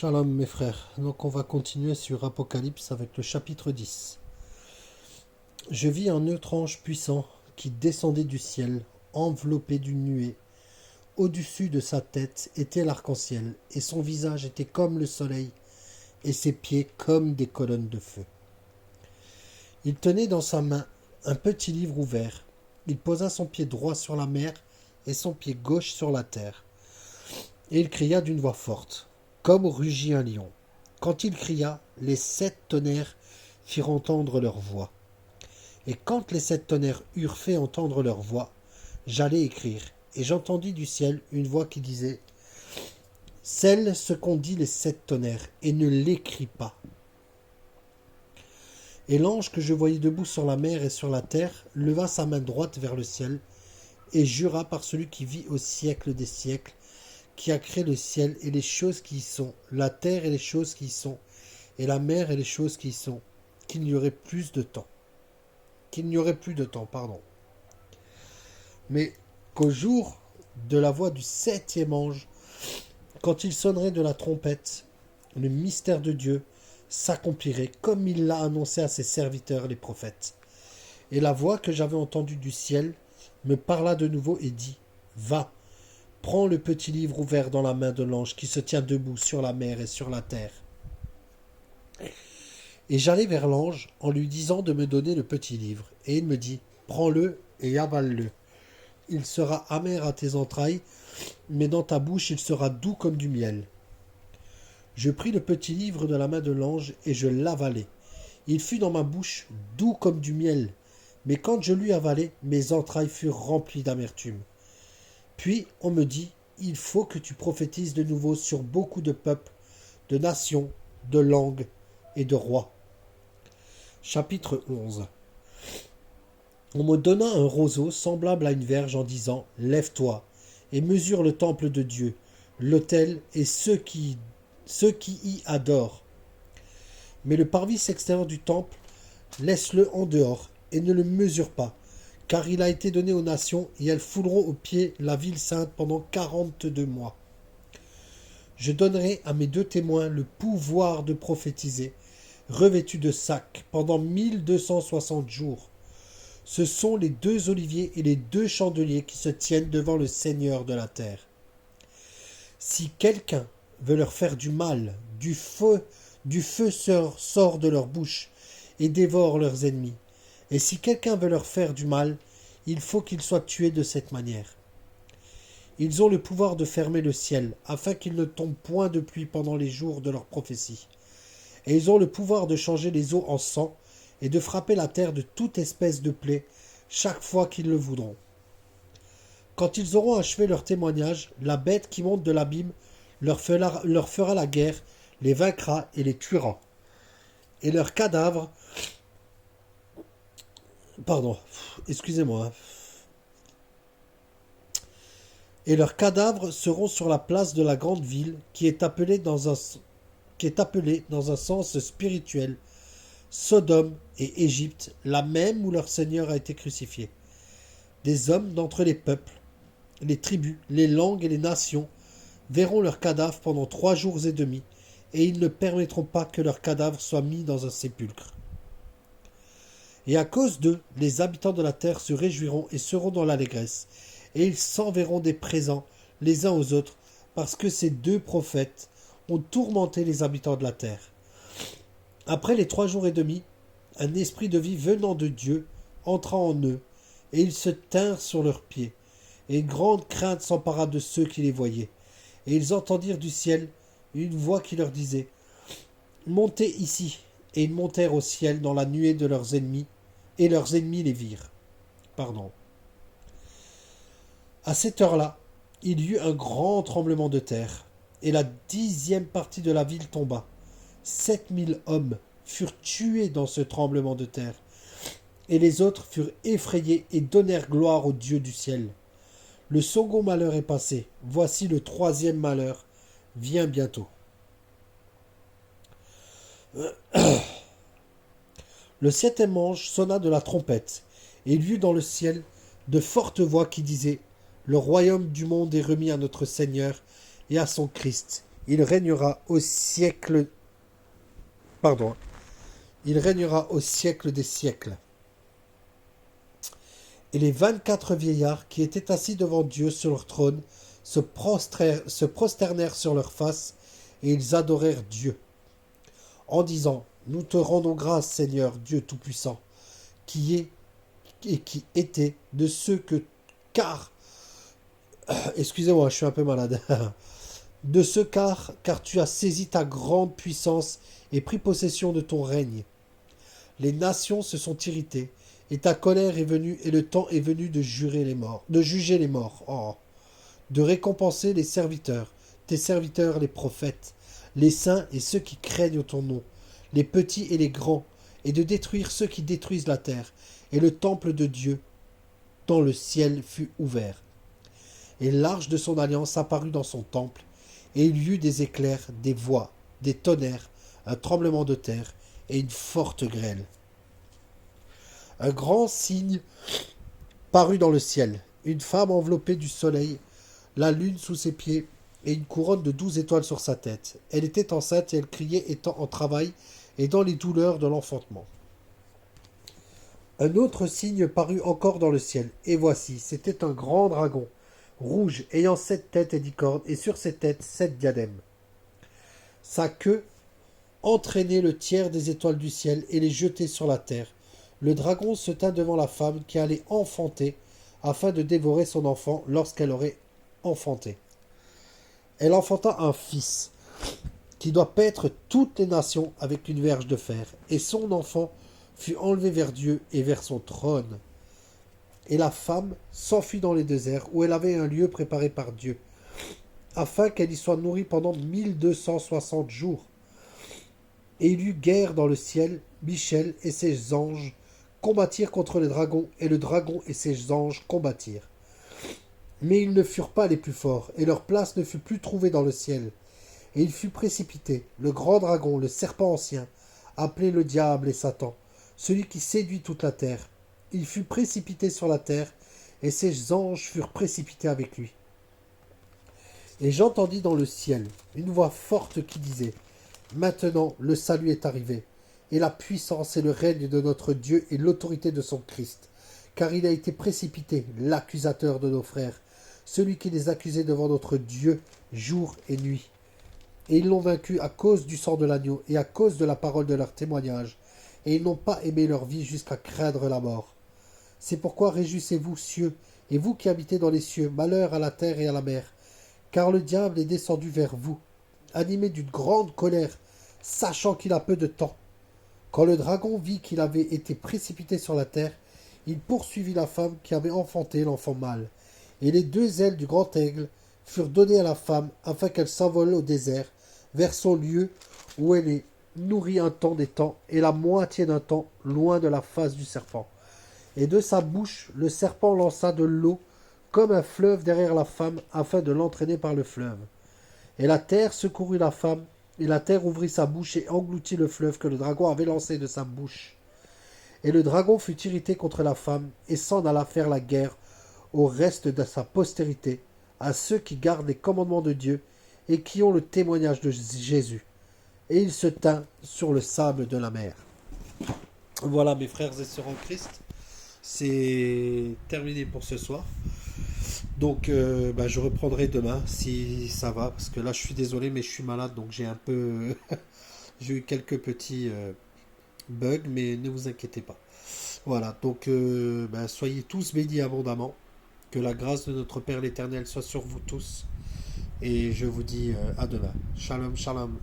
Shalom mes frères, donc on va continuer sur Apocalypse avec le chapitre 10. Je vis un autre ange puissant qui descendait du ciel, enveloppé d'une nuée. Au-dessus de sa tête était l'arc-en-ciel, et son visage était comme le soleil, et ses pieds comme des colonnes de feu. Il tenait dans sa main un petit livre ouvert. Il posa son pied droit sur la mer et son pied gauche sur la terre. Et il cria d'une voix forte, comme rugit un lion. Quand il cria, les 7 tonnerres firent entendre leur voix. Et quand les 7 tonnerres eurent fait entendre leur voix, j'allais écrire, et j'entendis du ciel une voix qui disait « Scelle ce qu'ont dit les 7 tonnerres, et ne l'écris pas. » Et l'ange que je voyais debout sur la mer et sur la terre leva sa main droite vers le ciel, et jura par celui qui vit au siècle des siècles, qui a créé le ciel et les choses qui y sont, la terre et les choses qui y sont, et la mer et les choses qui y sont, qu'il n'y aurait plus de temps. Mais qu'au jour de la voix du 7e ange, quand il sonnerait de la trompette, le mystère de Dieu s'accomplirait comme il l'a annoncé à ses serviteurs les prophètes. Et la voix que j'avais entendue du ciel me parla de nouveau et dit « Va, prends le petit livre ouvert dans la main de l'ange qui se tient debout sur la mer et sur la terre. » Et j'allai vers l'ange en lui disant de me donner le petit livre. Et il me dit, prends-le et avale-le. Il sera amer à tes entrailles, mais dans ta bouche il sera doux comme du miel. Je pris le petit livre de la main de l'ange et je l'avalai. Il fut dans ma bouche doux comme du miel, mais quand je l'eus avalé, mes entrailles furent remplies d'amertume. Puis on me dit, il faut que tu prophétises de nouveau sur beaucoup de peuples, de nations, de langues et de rois. Chapitre 11. On me donna un roseau semblable à une verge en disant « Lève-toi et mesure le temple de Dieu, l'autel et ceux qui y adorent. Mais le parvis extérieur du temple, laisse-le en dehors et ne le mesure pas, car il a été donné aux nations et elles fouleront aux pieds la ville sainte pendant 42 mois. Je donnerai à mes 2 témoins le pouvoir de prophétiser, revêtus de sacs, pendant 1260 jours. Ce sont les 2 oliviers et les 2 chandeliers qui se tiennent devant le Seigneur de la terre. Si quelqu'un veut leur faire du mal, du feu sort de leur bouche et dévore leurs ennemis. Et si quelqu'un veut leur faire du mal, il faut qu'il soit tué de cette manière. Ils ont le pouvoir de fermer le ciel, afin qu'il ne tombe point de pluie pendant les jours de leur prophétie. Et ils ont le pouvoir de changer les eaux en sang et de frapper la terre de toute espèce de plaie chaque fois qu'ils le voudront. Quand ils auront achevé leur témoignage, la bête qui monte de l'abîme leur fera la guerre, les vaincra et les tuera. Et leurs cadavres... Et leurs cadavres seront sur la place de la grande ville qui est appelée dans un sens spirituel Sodome et Égypte, la même où leur Seigneur a été crucifié. Des hommes d'entre les peuples, les tribus, les langues et les nations verront leurs cadavres pendant 3 jours et demi, et ils ne permettront pas que leurs cadavres soient mis dans un sépulcre. Et à cause d'eux, les habitants de la terre se réjouiront et seront dans l'allégresse, et ils s'enverront des présents les uns aux autres, parce que ces 2 prophètes ont tourmenté les habitants de la terre. Après les 3 jours et demi, un esprit de vie venant de Dieu entra en eux, et ils se tinrent sur leurs pieds, et une grande crainte s'empara de ceux qui les voyaient. Et ils entendirent du ciel une voix qui leur disait « Montez ici !» Et ils montèrent au ciel dans la nuée de leurs ennemis, et leurs ennemis les virent. À cette heure-là, il y eut un grand tremblement de terre, et la 10e partie de la ville tomba. 7000 hommes furent tués dans ce tremblement de terre, et les autres furent effrayés et donnèrent gloire au Dieu du ciel. Le second malheur est passé, voici le 3e malheur vient bientôt. Le 7e ange sonna de la trompette, et il y eut dans le ciel de fortes voix qui disaient « Le royaume du monde est remis à notre Seigneur et à son Christ. Il régnera au siècle, pardon, il régnera au siècle des siècles. Et les 24 vieillards qui étaient assis devant Dieu sur leur trône se prosternèrent sur leur face et ils adorèrent Dieu, en disant, nous te rendons grâce, Seigneur Dieu Tout-Puissant, qui est et qui était de ceux que, car, excusez-moi, je suis un peu malade, de ce car tu as saisi ta grande puissance et pris possession de ton règne. Les nations se sont irritées, et ta colère est venue, et le temps est venu de juger les morts, de récompenser les serviteurs, tes serviteurs les prophètes, les saints et ceux qui craignent ton nom, les petits et les grands, et de détruire ceux qui détruisent la terre, et le temple de Dieu, dont le ciel fut ouvert. Et l'arche de son alliance apparut dans son temple, et il y eut des éclairs, des voix, des tonnerres, un tremblement de terre et une forte grêle. Un grand signe parut dans le ciel, une femme enveloppée du soleil, la lune sous ses pieds et une couronne de 12 étoiles sur sa tête. Elle était enceinte et elle criait étant en travail et dans les douleurs de l'enfantement. Un autre signe parut encore dans le ciel, et voici, c'était un grand dragon, rouge, ayant 7 têtes et 10 cornes, et sur ses têtes 7 diadèmes. Sa queue entraînait le tiers des étoiles du ciel et les jetait sur la terre. Le dragon se tint devant la femme qui allait enfanter, afin de dévorer son enfant lorsqu'elle aurait enfanté. Elle enfanta un fils, qui doit paître toutes les nations avec une verge de fer, et son enfant fut enlevé vers Dieu et vers son trône. Et la femme s'enfuit dans les déserts, où elle avait un lieu préparé par Dieu, afin qu'elle y soit nourrie pendant 1260 jours. Et il y eut guerre dans le ciel, Michel et ses anges combattirent contre le dragon, et le dragon et ses anges combattirent. Mais ils ne furent pas les plus forts, et leur place ne fut plus trouvée dans le ciel. Et il fut précipité, le grand dragon, le serpent ancien, appelé le diable et Satan, celui qui séduit toute la terre. Il fut précipité sur la terre, et ses anges furent précipités avec lui. Et j'entendis dans le ciel une voix forte qui disait, maintenant le salut est arrivé, et la puissance et le règne de notre Dieu et l'autorité de son Christ, car il a été précipité, l'accusateur de nos frères, celui qui les accusait devant notre Dieu jour et nuit. Et ils l'ont vaincu à cause du sang de l'agneau et à cause de la parole de leur témoignage, et ils n'ont pas aimé leur vie jusqu'à craindre la mort. C'est pourquoi réjouissez-vous, cieux, et vous qui habitez dans les cieux, malheur à la terre et à la mer, car le diable est descendu vers vous, animé d'une grande colère, sachant qu'il a peu de temps. Quand le dragon vit qu'il avait été précipité sur la terre, il poursuivit la femme qui avait enfanté l'enfant mâle, et les 2 ailes du grand aigle furent données à la femme afin qu'elle s'envole au désert, vers son lieu où elle est nourrie un temps des temps, et la moitié d'un temps, loin de la face du serpent. Et de sa bouche, le serpent lança de l'eau comme un fleuve derrière la femme, afin de l'entraîner par le fleuve. Et la terre secourut la femme, et la terre ouvrit sa bouche et engloutit le fleuve que le dragon avait lancé de sa bouche. Et le dragon fut irrité contre la femme, et s'en alla faire la guerre au reste de sa postérité, à ceux qui gardent les commandements de Dieu, et qui ont le témoignage de Jésus. Et il se tint sur le sable de la mer. Voilà mes frères et sœurs en Christ, c'est terminé pour ce soir. Donc je reprendrai demain si ça va, parce que là je suis désolé mais je suis malade, donc j'ai un peu j'ai eu quelques petits bugs, mais ne vous inquiétez pas. Voilà, donc soyez tous bénis abondamment, que la grâce de notre Père l'Éternel soit sur vous tous, et je vous dis à demain. Shalom, shalom.